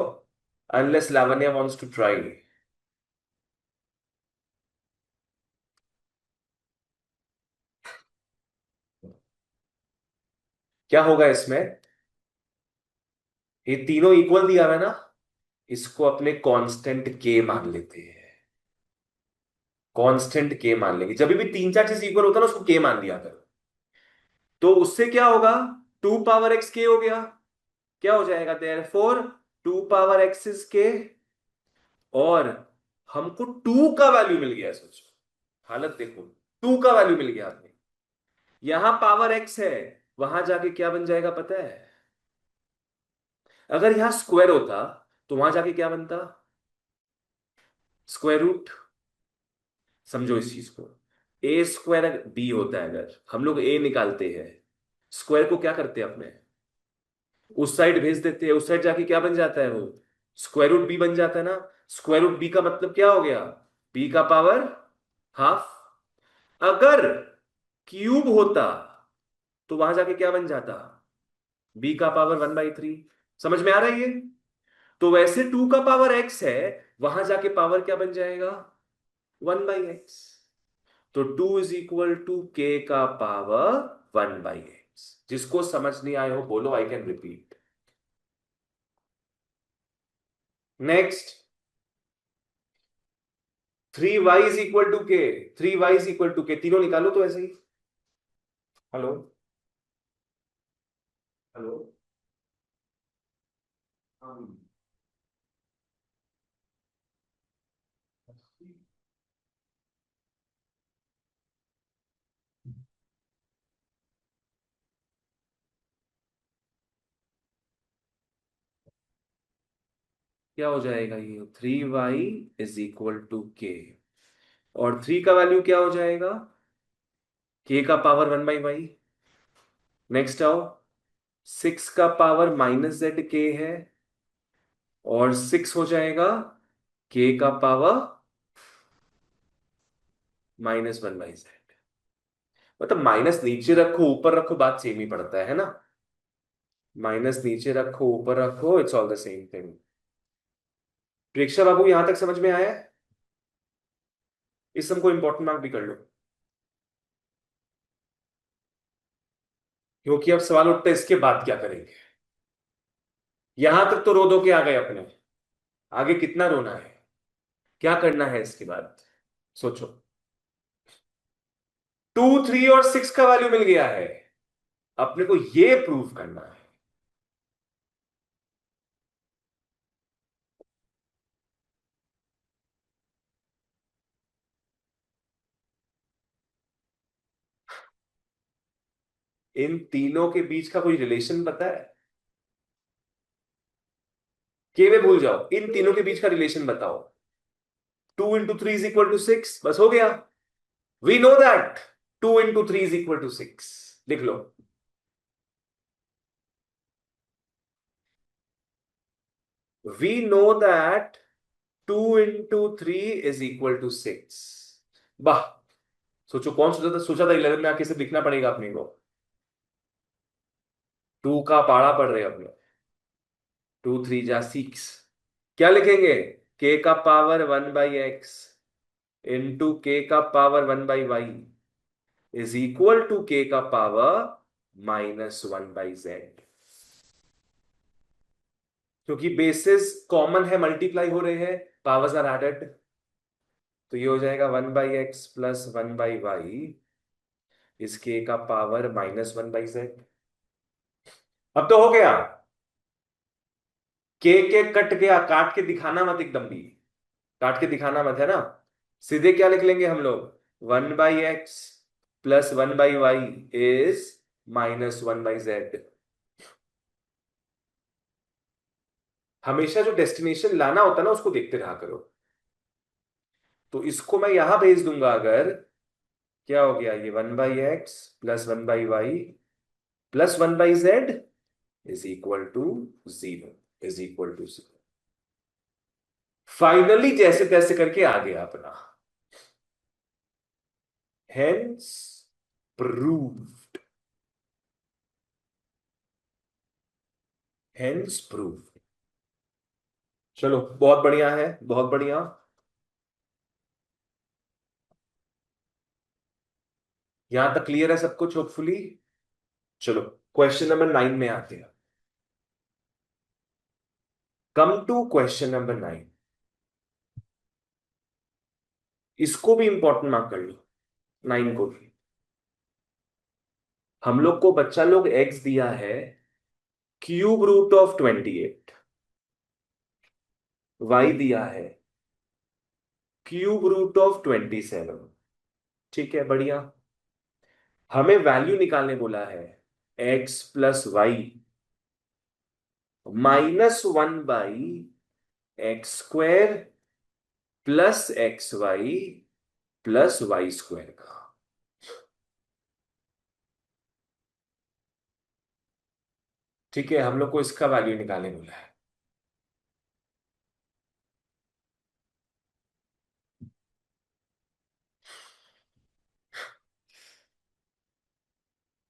unless Lavanya wants to try, क्या होगा इसमें, ये तीनों इक्वल दिया हुआ है ना, इसको अपने कांस्टेंट के मान लेते हैं। कांस्टेंट के मान लेंगे, जब भी तीन चार चीज इक्वल होता है ना उसको के मान लिया करो। तो उससे क्या होगा, 2 पावर x के हो गया, क्या हो जाएगा देयरफॉर 2 पावर x इज के। और हमको 2 का वैल्यू मिल गया, सोचो हालत देखो, 2 का वैल्यू मिल गया हमें। यहां पावर x है, वहां जाके क्या बन जाएगा पता है, अगर यहां स्क्वायर होता तो वहां जाके क्या बनता, स्क्वायर रूट। समझो इस चीज को, ए स्क्वायर बी होता है, अगर हम लोग ए निकालते हैं, स्क्वायर को क्या करते हैं अपने, उस साइड भेज देते हैं, उस साइड जाके क्या बन जाता है वो, स्क्वायर रूट बी बन जाता है ना। स्क्वायर रूट बी का मतलब क्या हो गया, बी का पावर हाफ। अगर क्यूब होता तो वहां जाके क्या बन जाता, बी का पावर 1/3। समझ में आ रहा है ये? तो वैसे 2 का पावर x है, वहां जाके पावर क्या बन जाएगा, 1/x। तो 2 इज इक्वल टू के का पावर 1/x। जिसको समझ नहीं आए हो बोलो I can repeat. Next, 3y is equal to K, 3y is equal to के, तीनों निकालो तो ऐसे ही। Hello, hello. हाँ, क्या हो जाएगा ये 3y इज इक्वल टू के, और 3 का वैल्यू क्या हो जाएगा, के का पावर 1/y। नेक्स्ट आओ, 6 का पावर -z k है, और 6 हो जाएगा के का पावर -1/z। मतलब माइनस नीचे रखो ऊपर रखो बात सेम ही पड़ता है ना। माइनस नीचे रखो ऊपर रखो, it's all the same thing. Preksha बाबू यहां तक समझ में आया है? इस सम को इंपॉर्टेंट मार्क भी कर लो, क्योंकि अब सवाल उठता है इसके बाद क्या करेंगे। यहां तक तो रो दो के आ गए अपने, आगे कितना रोना है, क्या करना है इसके बाद, सोचो। 2, 3 और 6 का वैल्यू मिल गया है, अपने को ये प्रूव करना है। इन तीनों के बीच का कोई रिलेशन पता है? केवे भूल जाओ, इन तीनों के बीच का रिलेशन बताओ। 2 × 3 = 6, बस हो गया। वी नो दैट 2 × 3 = 6, लिख लो। We know that 2 × 3 = 6। वाह, सोचो कौन सोचा था 11 में आके सिर्फ लिखना पड़ेगा अपने को। 2 का पाड़ा पड़ रहे अपने। 2 × 3 = 6। क्या लिखेंगे, के का पावर 1/x इंटू के का power 1/y is equal to के का पावर -1/z। क्योंकि बेसिस कॉमन है, मल्टीप्लाई हो रहे हैं, पावर्स आर एडेड, तो ये हो जाएगा 1/x प्लस 1/y इस के का पावर -1/z। अब तो हो गया, के कट गया, काट के दिखाना मत एकदम भी, काट के दिखाना मत है ना। सीधे क्या लिख लेंगे हम लोग, 1/x plus 1/y is -1/z। हमेशा जो डेस्टिनेशन लाना होता है ना उसको देखते रहा करो। तो इसको मैं यहां भेज दूंगा अगर, क्या हो गया ये 1/x plus 1/y plus 1/z is equal to 0, is equal to 0। Finally जैसे तैसे करके आ गया अपना, हेंस प्रूव्ड, हेंस प्रूव्ड। चलो बहुत बढ़िया है, बहुत बढ़िया। यहां तक क्लियर है सब कुछ होपफुली। चलो क्वेश्चन नंबर 9 में आते हैं। Come to question number 9। इसको भी इंपॉर्टेंट मार्क कर लो, 9 को भी। हम लोग को बच्चा लोग एक्स दिया है √28, वाई दिया है √27। ठीक है, बढ़िया। हमें वैल्यू निकालने बोला है x+y -1/x² plus XY plus y² का। ठीक है, हम लोग को इसका वैल्यू निकालने बोला है।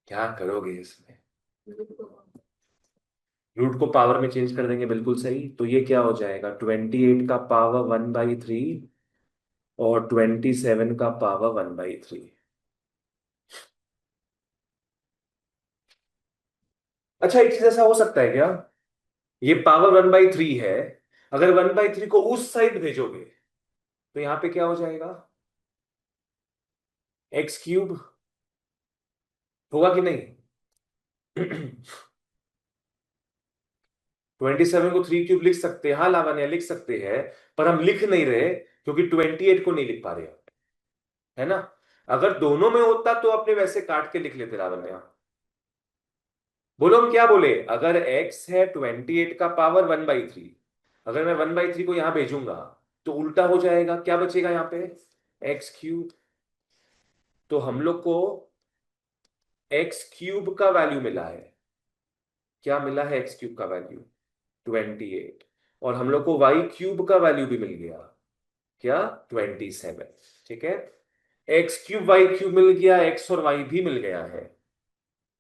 क्या करोगे इसमें, रूट को पावर में चेंज कर देंगे, बिल्कुल सही। तो ये क्या हो जाएगा, 28 का पावर 1/3 और 27 का पावर 1/3। अच्छा एक चीज ऐसा हो सकता है क्या, ये पावर 1/3 है, अगर 1/3 को उस साइड भेजोगे तो यहां पे क्या हो जाएगा, x³ होगा कि नहीं। 27 को 3³ लिख सकते हैं, हाँ लावण्य लिख सकते हैं, पर हम लिख नहीं रहे क्योंकि 28 को नहीं लिख पा रहे, है ना। अगर दोनों में होता तो अपने वैसे काट के लिख लेते लावण्य। बोलो हम क्या बोले, अगर x है 28 का पावर 1/3, अगर मैं 1/3 को यहां भेजूंगा तो उल्टा हो जाएगा, क्या बचेगा यहाँ पे, x³ तो हम लोग को x³ का वैल्यू मिला है, क्या मिला है x³ का वैल्यू, 28। और हम लोग को y³ का वैल्यू भी मिल गया, क्या, 27। ठीक है, x³ y³ मिल गया, x और y भी मिल गया है।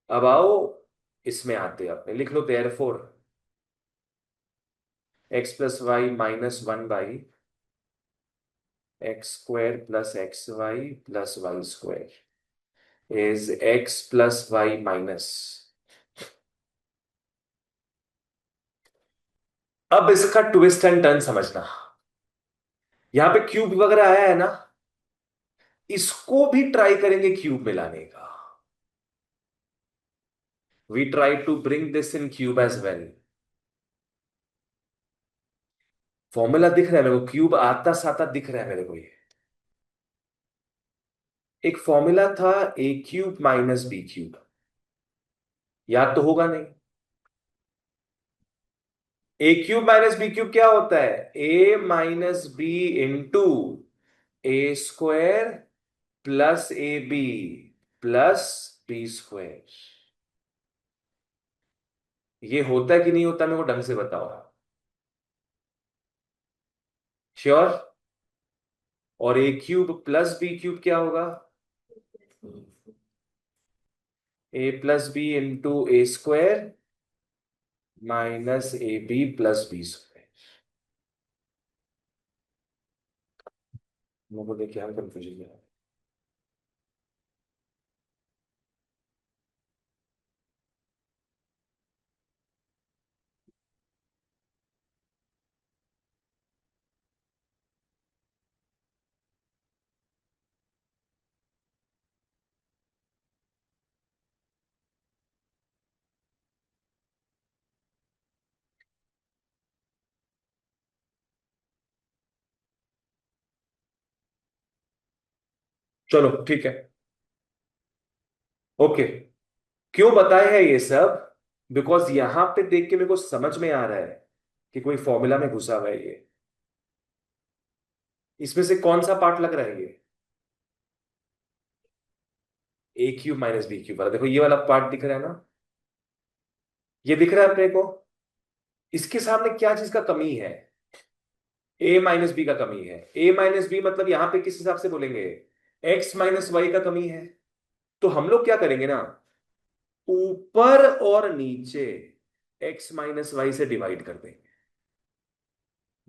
अब आओ इसमें आते हैं अपने, लिख लो therefore x+y-1/x² + xy + y² is x+y minus. अब इसका ट्विस्ट एंड टर्न समझना, यहां पे क्यूब वगैरह आया है ना, इसको भी ट्राई करेंगे क्यूब में लाने का। We try to bring this in cube as well. Formula दिख रहा है मेरे को, क्यूब आता साता दिख रहा है मेरे को ये। एक फॉर्मूला था a³ - b³, याद तो होगा नहीं। a³ - b³ क्या होता है, a - b into a² +ab +b²। ये होता है कि नहीं होता, मेरे को ढंग से बताओ, श्योर। और a³ + b³ क्या होगा, a + b into a² -ab +b²। मेरे को देखिए, हम कंफ्यूजन है। चलो ठीक है, ओके। क्यों बताया है ये सब, बिकॉज यहां पे देख के मेरे को समझ में आ रहा है कि कोई फॉर्मूला में घुसा हुआ है ये। इसमें से कौन सा पार्ट लग रहा है ये, a³ - b³ वाला, देखो ये वाला पार्ट दिख रहा है ना, ये दिख रहा है अपने को। इसके सामने क्या चीज का कमी है, a - b का कमी है। a - b मतलब यहां पे किस हिसाब से बोलेंगे, x - y का कमी है। तो हम लोग क्या करेंगे ना, ऊपर और नीचे x - y से डिवाइड कर देंगे,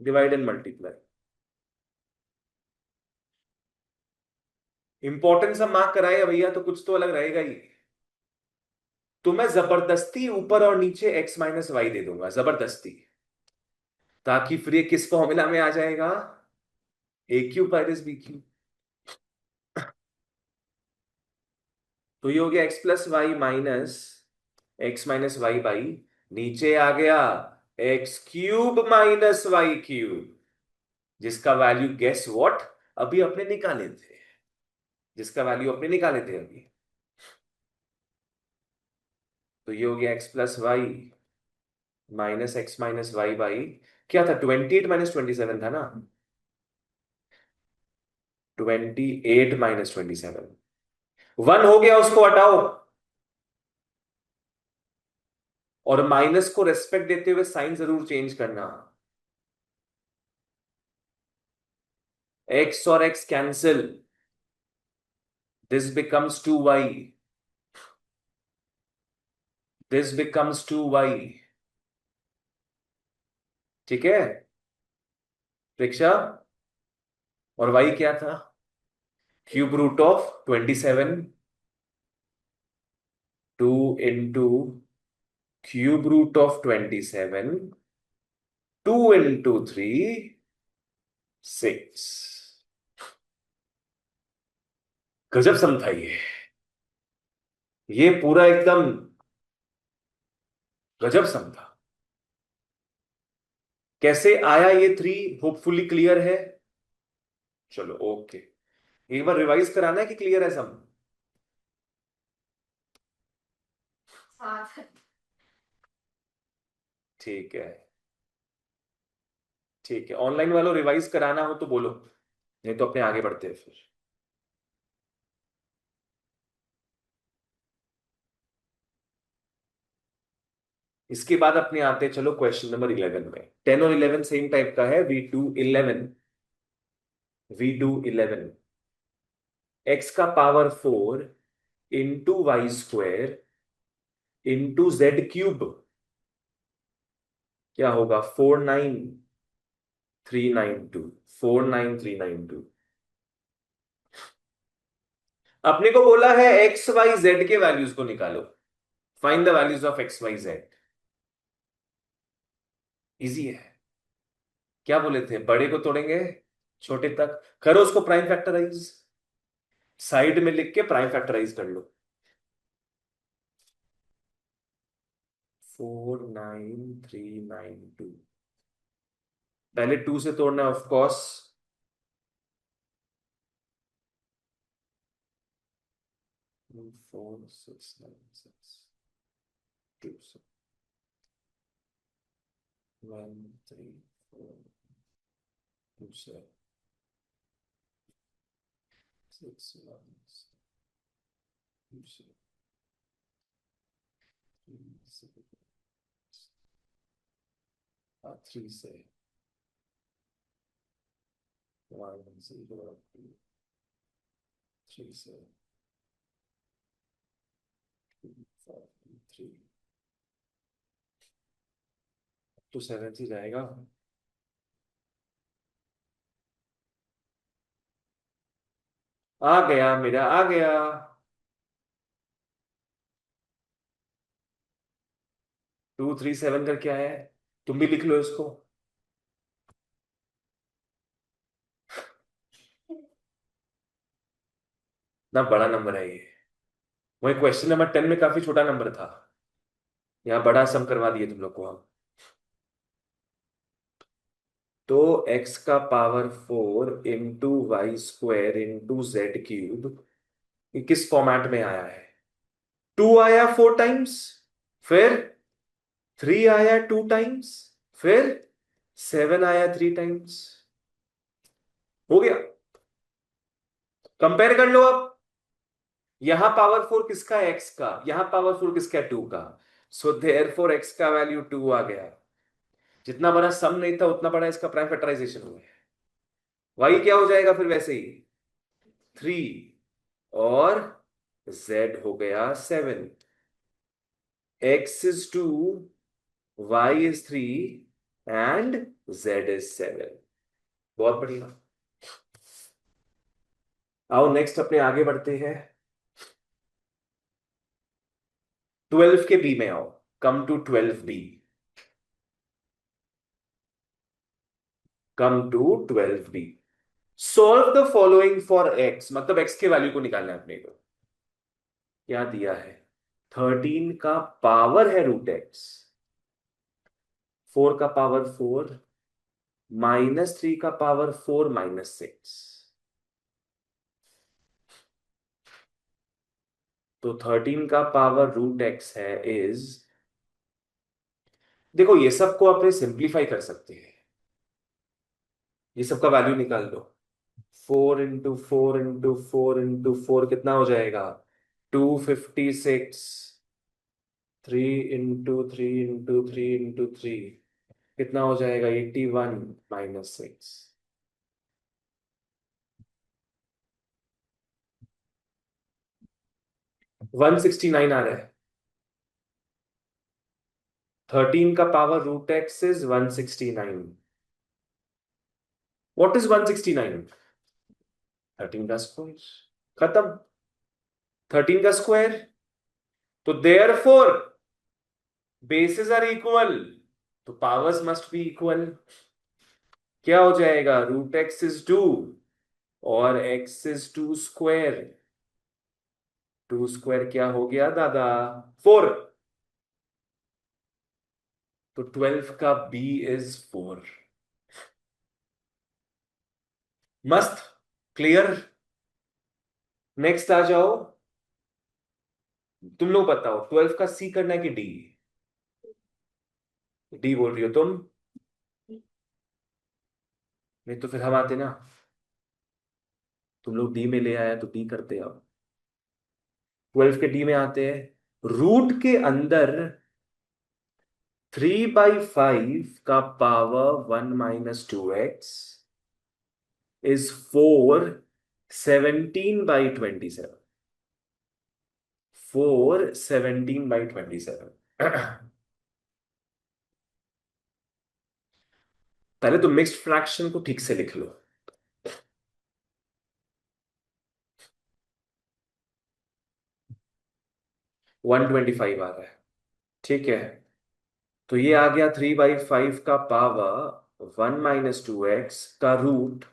डिवाइड एंड मल्टीप्लाई। इंपॉर्टेंस हम मार्क कराए भैया, तो कुछ तो अलग रहेगा ही। तो मैं जबरदस्ती ऊपर और नीचे x - y दे दूंगा, जबरदस्ती, ताकि फिर ये किस फॉर्मूला में आ जाएगा, a³ - b³। तो ये हो गया x+y - x - y/, नीचे आ गया x³ - y³, जिसका वैल्यू गेस व्हाट, अभी अपने निकाले थे, जिसका वैल्यू अपने निकाले थे अभी। तो ये हो गया x+y - x - y/, क्या था, 28 - 27 था ना, 28 - 27। 1 हो गया, उसको हटाओ, और माइनस को रेस्पेक्ट देते हुए साइन जरूर चेंज करना। x और x cancel, this becomes 2y, this becomes 2y। ठीक है प्रेक्षा, और y क्या था, √27, 2 × √27, 2 × 3, 6। गजब समझा ये पूरा एकदम गजब समझा। कैसे आया ये 3, होपफुली क्लियर है। चलो ओके, एक बार रिवाइज कराना है कि क्लियर है सब। ठीक है। ठीक है, ऑनलाइन वालों रिवाइज कराना हो तो बोलो, नहीं तो अपने आगे बढ़ते हैं फिर। इसके बाद अपने आते हैं, चलो क्वेश्चन नंबर 11 में। 10 और 11 सेम टाइप का है। वी डू 11 एक्स का power 4 into y square into z cube, क्या होगा? 49392। 49392। अपने को बोला है एक्स वाई जेड के वैल्यूज को निकालो, find the values of x y z. Easy है। क्या बोले थे? बड़े को तोड़ेंगे छोटे तक। करो उसको प्राइम फैक्टराइज, साइड में लिख के प्राइम फैक्टराइज कर लो। 49392। पहले 2 से तोड़ना है ऑफ कोर्स। 4696 2 1 3 4 2 6 1 2 3 से 1 0 3 से 2 5 3 तो 7 ही जाएगा। आ गया, मेरा आ गया। 237 कर क्या है? तुम भी लिख लो इसको। ना बड़ा नंबर है ये। वही क्वेश्चन नंबर 10 में काफी छोटा नंबर था, यहाँ बड़ा सम करवा दिए तुम लोग को हम। तो x का power 4 into y square into z cube, ये किस फॉर्मेट में आया है? 2 आया 4 टाइम्स, फिर 3 आया 2 टाइम्स, फिर 7 आया 3 टाइम्स। हो गया। कंपेयर कर लो अब। यहां पावर 4 किसका है? एक्स का। यहां पावर 4 किसका है? 2 का। सो देयरफॉर एक्स का वैल्यू 2 आ गया। जितना बड़ा सम नहीं था उतना बड़ा इसका प्राइम फैक्टराइजेशन हो गया। वाई क्या हो जाएगा फिर वैसे ही? 3। और z हो गया 7। x is 2, y is 3 and z is 7। बहुत बढ़िया। आओ नेक्स्ट अपने आगे बढ़ते हैं। 12 के बी में आओ। Come to 12 B. Come to 12 B. Solve the following for x, मतलब x के वैल्यू को निकालना है अपने को। क्या दिया है? 13 का पावर है √x, 4 का पावर 4, -3 का पावर 4 -6। तो 13 का पावर √x है इज, देखो ये सब को अपने सिंप्लीफाई कर सकते हैं। ये सब का वैल्यू निकाल दो। 4 इंटू 4 इंटू 4 इंटू 4 कितना हो जाएगा? 256। 3 इंटू 3 इंटू 3 इंटू 3 कितना हो जाएगा? 81 -6। 169 आ रहा है। 13 का power √x is 169। What is 169? 13 का स्क्वायर। खत्म। 13 का स्क्वायर। तो देयरफॉर बेसिस आर इक्वल, तो पावर्स मस्ट बी इक्वल। क्या हो जाएगा? √x इज 2 और x इज 2 स्क्वायर। 2 स्क्वायर क्या हो गया दादा? 4। तो 12 का b इज 4। मस्त। क्लियर। नेक्स्ट आ जाओ। तुम लोग बताओ 12 का c करना है कि d? डी बोल रही हो तुम? नहीं तो फिर हम आते ना, तुम लोग डी में ले आया तो डी करते अब। 12 के डी में आते हैं, रूट के अंदर 3/5 का पावर 1 - 2x इज 4 17/27। 4 17/27। पहले तो मिक्स्ड फ्रैक्शन को ठीक से लिख लो। 125 आ रहा है, ठीक है। तो ये आ गया 3/5 का पावर 1 - 2x का रूट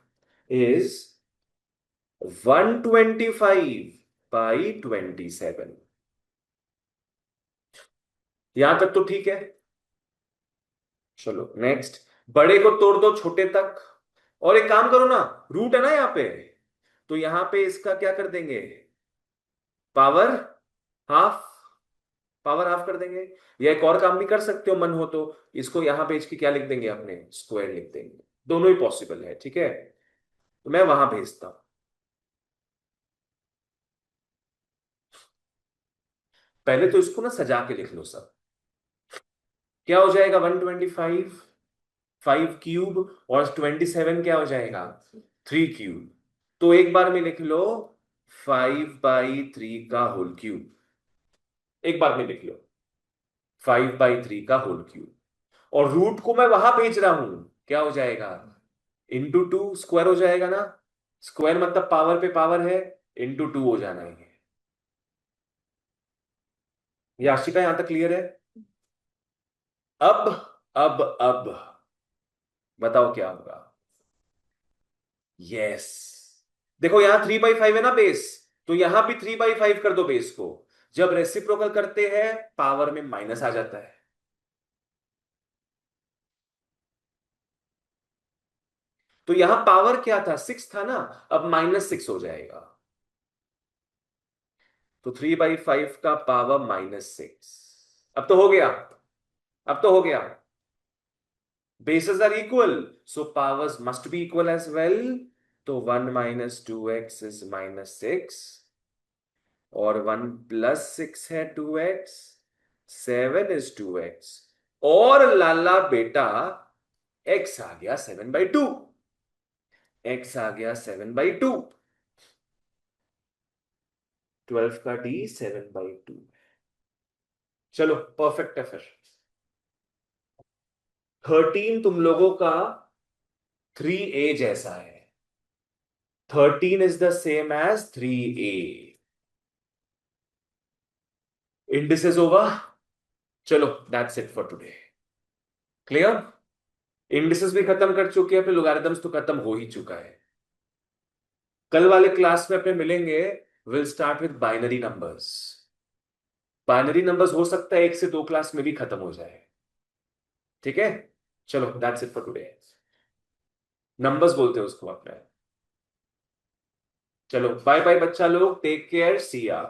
इज 125/27। यहां तक तो ठीक है। चलो नेक्स्ट, बड़े को तोड़ दो छोटे तक। और एक काम करो ना, रूट है ना यहाँ पे, तो यहां पे इसका क्या कर देंगे, पावर हाफ, पावर हाफ कर देंगे। या एक और काम भी कर सकते हो मन हो तो, इसको यहां पे इसकी क्या लिख देंगे अपने, स्क्वायर लिख देंगे। दोनों ही पॉसिबल है, ठीक है। तो मैं वहां भेजता हूं। पहले तो इसको ना सजा के लिख लो सब। क्या हो जाएगा 125, 5 क्यूब, और 27 क्या हो जाएगा, 3 क्यूब। तो एक बार में लिख लो 5/3 का होल क्यूब। एक बार में लिख लो 5/3 का होल क्यूब। और रूट को मैं वहां भेज रहा हूं, क्या हो जाएगा, × 2 स्क्वायर हो जाएगा ना। स्क्वायर मतलब पावर पे पावर है, × 2 हो जाना है। ये आशिका यहां तक क्लियर है। अब अब बताओ क्या होगा। यस, देखो यहां 3/5 है ना बेस, तो यहां भी 3/5 कर दो बेस को। जब रेसिप्रोकल करते हैं पावर में माइनस आ जाता है। तो यहां पावर क्या था, 6 था ना, अब -6 हो जाएगा। तो 3/5 का पावर -6। अब तो हो गया, अब तो हो गया। Bases are equal, so powers must be equal as well. तो 1 - 2x is -6, और 1 + 6 है 2x, 7 is 2x, और लाला बेटा x आ गया 7/2। x आ गया 7/2। 12 का d 7/2। चलो परफेक्ट है फिर। 13 तुम लोगों का 3a जैसा है। 13 is the same as 3a। indices होगा। चलो that's it for today. Clear. Indices भी खत्म कर चुके हैं, फिर लोगारिथम्स तो खत्म हो ही चुका है। कल वाले क्लास में अपने मिलेंगे, will start with binary numbers. Binary numbers हो सकता है 1 से 2 क्लास में भी खत्म हो जाए, ठीक है। चलो that's it for today. Numbers बोलते हैं उसको अपने। चलो बाय बाय बच्चा लोग, टेक केयर, सी या।